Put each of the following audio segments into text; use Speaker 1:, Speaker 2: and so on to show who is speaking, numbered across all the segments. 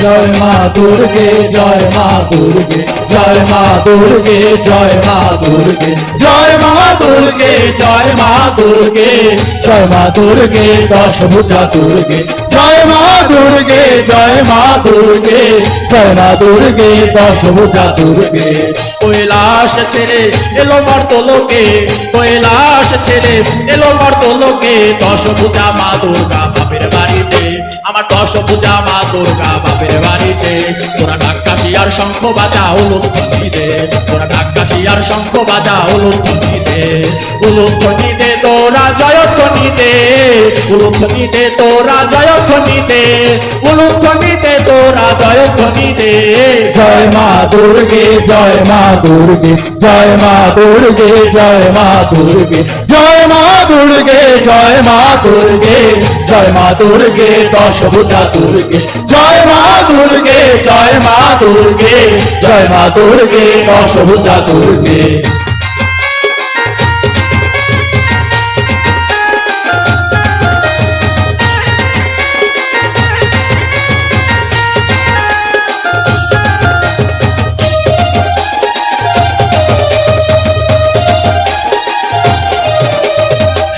Speaker 1: জয় মা দুর্গে জয় মা দুর্গে জয় মা দুর্গে জয় মা দুর্গে জয় মা দুর্গে জয় মা দুর্গে জয় মা দুর্গে দশভুজা দুর্গে জয় মা দুর্গে জয় মা দুর্গে জয় মা দুর্গে দশভুজা দুর্গে
Speaker 2: কৈলাস ছেড়ে এলো মর্তলোকে কৈলাস ছেড়ে এলো মর্তলোকে দশভুজা মা দুর্গা বাপের বাড়িতে আমার দশভুজা মা দুর্গা বাপের বাড়িতে তোরা ঢাক্কাশি আর শঙ্খ বাজা উলুধ্বনি দে তোরা ঢাক্কাশি আর শঙ্খ বাজা উলুধ্বনি দে উলুধ্বনি দে তোরা জয়ধ্বনি দে উলুধ্বনি দে তোরা জয়ধ্বনি দে উলুধ্বনি দে তোরা জয়ধ্বনি দে
Speaker 1: জয় মা দুর্গে জয় মা দুর্গে জয় মা দুর্গে জয় মা দুর্গে জয় মা দুর্গে জয় মা দুর্গে জয় মা দুর্গে দশভুজা দুর্গে জয় মা দুর্গে জয় মা দুর্গে জয় মা দুর্গে দশভুজা দুর্গে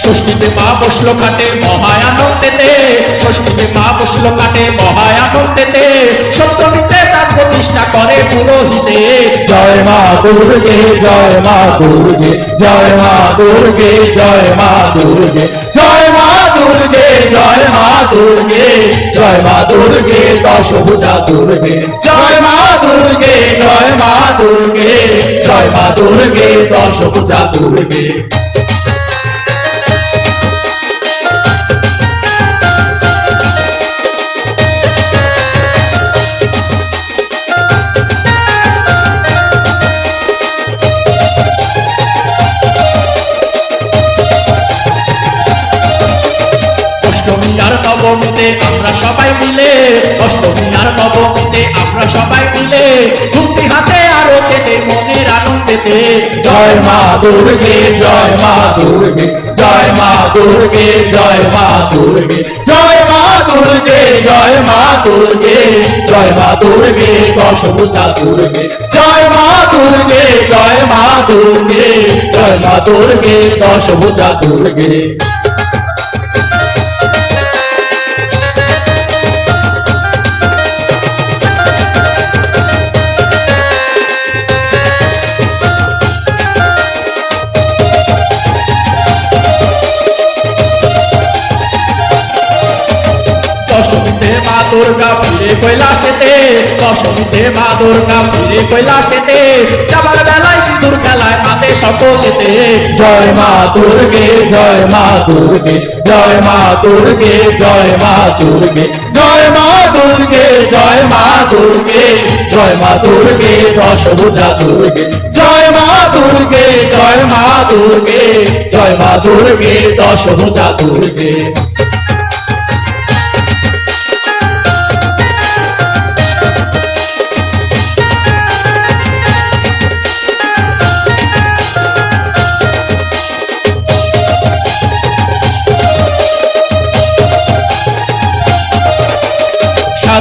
Speaker 2: ষষ্ঠীতে মা বসলো কাটে মহায় আনন্দেতে ষষ্ঠীতে মা বসলো কাটে মহায় আনন্দেতে সপ্তমীতে তার প্রতিষ্ঠা করে পুরোহিতে
Speaker 1: জয় মা দুর্গে জয় মা দুর্গে জয় মা দুর্গে জয় মা দুর্গে জয় মা দুর্গে জয় মা দুর্গে জয় মা দুর্গে দশভুজা দুর্গে জয় মা দুর্গে জয় মা দুর্গে জয় মা দুর্গে দশভুজা দুর্গে
Speaker 2: অষ্টমী আর নবমীতে আমরা সবাই মিলে অষ্টমী আর নবমীতে আমরা সবাই মিলে মুক্তি হাতে আরো পেতে মনের আনন্দেতে
Speaker 1: জয় মা দুর্গে জয় মা দুর্গে জয় মা দুর্গে জয় মা দুর্গে জয় মা দুর্গে জয় মা দুর্গে জয় মা দুর্গে দশভুজা দুর্গে জয় মা দুর্গে জয় মা দুর্গে জয় মা দুর্গে দশভুজা দুর্গে
Speaker 2: দশমীতে মা দুর্গা ফিরে কৈলাসেতে দশমীতে মা দুর্গা ফিরে কৈলাসেতে যাবার বেলায় সিঁদুর খেলায় মাতে সকলেতে
Speaker 1: জয় মা দুর্গে জয় মা দুর্গে জয় মা দুর্গে জয় মা দুর্গে জয় মা দুর্গে জয় মা দুর্গে জয় মা দুর্গে দশভুজা দুর্গে জয় মা দুর্গে জয় মা দুর্গে জয় মা দুর্গে দশভুজা দুর্গে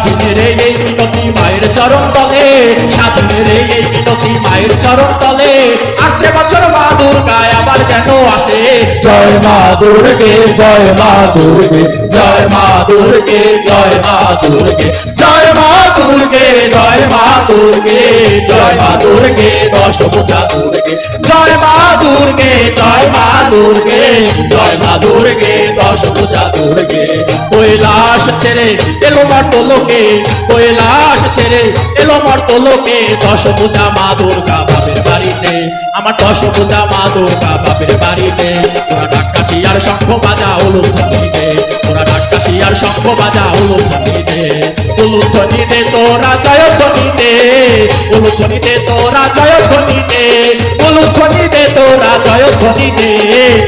Speaker 2: স্বাধীনের এই মিনতি মায়ের চরণ তলে স্বাধীনের এই মিনতি মায়ের চরণ তলে আসছে বছর মা দুর্গায় আবার যেন আসে
Speaker 1: জয় মা দুর্গে জয় মা দুর্গে জয় মা দুর্গে জয় মা দুর্গে জয় মা দুর্গে জয় মা দুর্গে জয় মা দুর্গে দশভুজা দুর্গে জয় মা দুর্গে জয় মা দুর্গে জয় মা দুর্গে দশভুজা দুর্গে
Speaker 2: কৈলাস ছেড়ে এলো মর্তলোকে কৈলাস ছেড়ে এলো মর্তলোকে দশভুজা মা দুর্গা বাপের বাড়িতে আমার দশভুজা মা দুর্গা বাপের বাড়িতে তোরা ঢাক্কাশি আর শঙ্খ বাজা উলুধ্বনি দে তোরা ঢাক্কাশি আর শঙ্খ বাজা উলুধ্বনি দে উলুধ্বনি দে তোরা জয়ধ্বনি দে উলুধ্বনি দে তোরা জয়ধ্বনি দে উলুধ্বনি দে তোরা জয়ধ্বনি দে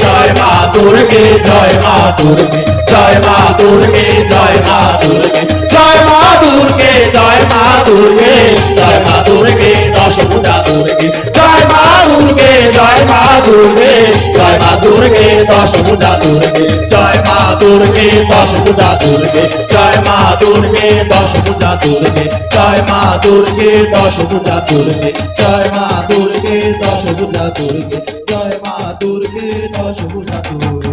Speaker 1: জয় মা দুর্গে জয় মা দুর্গে জয় মা দুর্গে জয় মা দুর্গে জয় মা দুর্গে জয় মা দুর্গে জয় মা দুর্গে দশভুজা দুর্গে জয় মা দুর্গে জয় মা দুর্গে জয় জয় মা দুর্গে দশ ভুজা দুর্গে জয় মা দুর্গে দশ ভুজা দুর্গে জয় মা দুর্গে দশ ভুজা দুর্গে জয় মা দুর্গে দশ ভুজা দুর্গে জয় মা দুর্গে দশ ভুজা দুর্গে জয় মা দুর্গে দশ ভুজা দুর্গে